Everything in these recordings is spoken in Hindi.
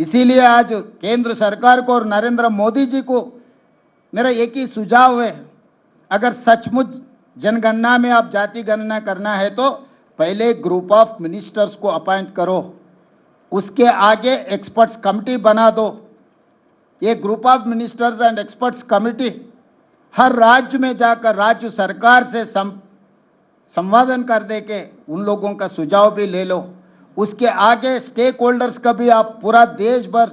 इसीलिए आज केंद्र सरकार को और नरेंद्र मोदी जी को मेरा एक ही सुझाव है, अगर सचमुच जनगणना में आप जाति गणना करना है तो पहले ग्रुप ऑफ मिनिस्टर्स को अपॉइंट करो, उसके आगे एक्सपर्ट्स कमेटी बना दो। ये group of ministers and experts committee हर राज्य में जाकर राज्य सरकार से संवादन कर दे के उन लोगों का सुझाव भी ले लो। उसके आगे स्टेक होल्डर्स का भी आप पूरा देश भर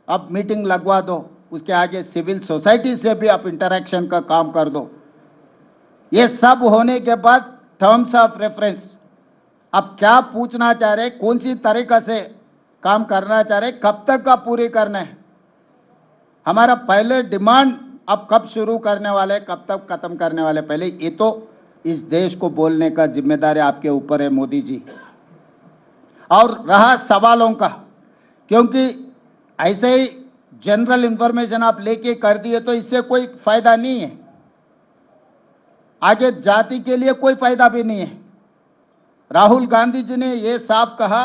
आप मीटिंग लगवा दो। उसके आगे सिविल सोसाइटी से भी आप इंटरेक्शन का काम कर दो। ये सब होने के बाद टर्म्स ऑफ रेफरेंस अब क्या पूछना चाह रहे, कौन सी तरीका से काम करना चाह रहे, कब तक आप पूरी करना है। हमारा पहले डिमांड अब कब शुरू करने वाले, कब तक खत्म करने वाले, पहले ये तो इस देश को बोलने का जिम्मेदारी आपके ऊपर है मोदी जी। और रहा सवालों का, क्योंकि ऐसे ही जनरल इंफॉर्मेशन आप लेके कर दिए तो इससे कोई फायदा नहीं है, आगे जाति के लिए कोई फायदा भी नहीं है। राहुल गांधी जी ने यह साफ कहा,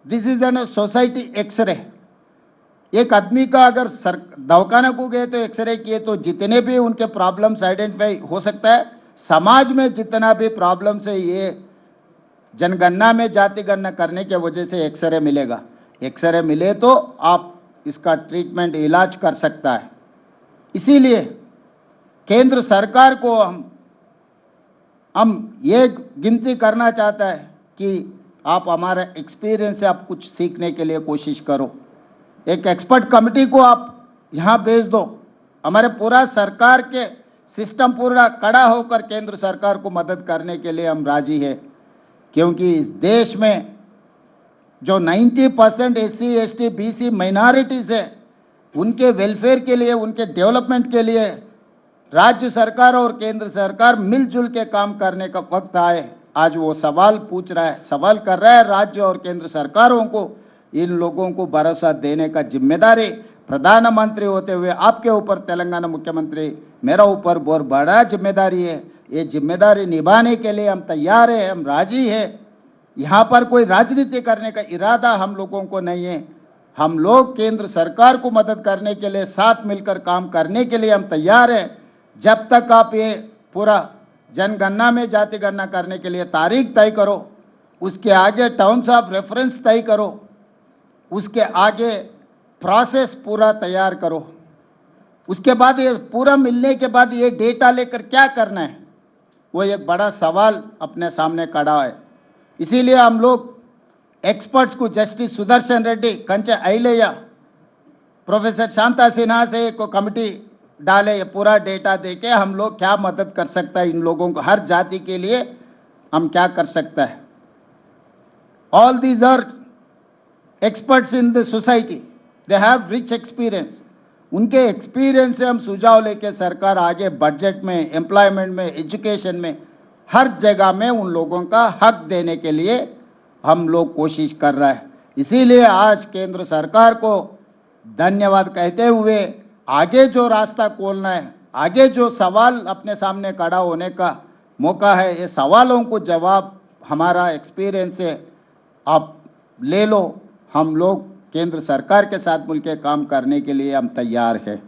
this is an society x-ray. एक आदमी का अगर दवाखाना को गए तो एक्सरे किए तो जितने भी उनके प्रॉब्लम्स आइडेंटिफाई हो सकता है, समाज में जितना भी प्रॉब्लम्स है ये जनगणना में जाति गणना करने के वजह से एक्सरे मिलेगा। एक्सरे मिले तो आप इसका ट्रीटमेंट इलाज कर सकता है। इसीलिए केंद्र सरकार को हम ये गिनती करना चाहता है कि आप हमारे एक्सपीरियंस से आप कुछ सीखने के लिए कोशिश करो। एक एक्सपर्ट कमेटी को आप यहां भेज दो। हमारे पूरा सरकार के सिस्टम पूरा खड़ा होकर केंद्र सरकार को मदद करने के लिए हम राजी है, क्योंकि इस देश में जो 90% एससी एसटी बीसी माइनॉरिटीज है, उनके वेलफेयर के लिए, उनके डेवलपमेंट के लिए राज्य सरकार और केंद्र सरकार मिलजुल के काम करने का वक्त आए। आज वो सवाल पूछ रहा है, सवाल कर रहा है राज्य और केंद्र सरकारों को। इन लोगों को भरोसा देने का जिम्मेदारी प्रधानमंत्री होते हुए आपके ऊपर, तेलंगाना मुख्यमंत्री, मेरा ऊपर बहुत बड़ा जिम्मेदारी है। ये जिम्मेदारी निभाने के लिए हम तैयार है, हम राजी है। यहां पर कोई राजनीति करने का इरादा हम लोगों को नहीं है। हम लोग केंद्र सरकार को मदद करने के लिए, साथ मिलकर काम करने के लिए हम तैयार है। जब तक आप ये पूरा जनगणना में जाति गणना करने के लिए तारीख तय करो, उसके आगे टर्म्स ऑफ रेफरेंस तय करो, उसके आगे प्रोसेस पूरा तैयार करो, उसके बाद ये पूरा मिलने के बाद ये डेटा लेकर क्या करना है, वो एक बड़ा सवाल अपने सामने खड़ा है। इसीलिए हम लोग एक्सपर्ट्स को जस्टिस सुदर्शन रेड्डी, कंचे अय्यलैया, प्रोफेसर शांता सिन्हा से एक कमेटी डाले, ये पूरा डेटा देके हम लोग क्या मदद कर सकता है, इन लोगों को हर जाति के लिए हम क्या कर सकता है। All these are experts in the society, they have rich experience. उनके एक्सपीरियंस से हम सुझाव लेके सरकार आगे बजट में, एम्प्लॉयमेंट में, एजुकेशन में, हर जगह में उन लोगों का हक देने के लिए हम लोग कोशिश कर रहा है। इसीलिए आज केंद्र सरकार को धन्यवाद कहते हुए आगे जो रास्ता खोलना है, आगे जो सवाल अपने सामने खड़ा होने का मौका है, ये सवालों को जवाब हमारा एक्सपीरियंस से आप ले लो। हम लोग केंद्र सरकार के साथ मिलकर काम करने के लिए हम तैयार हैं।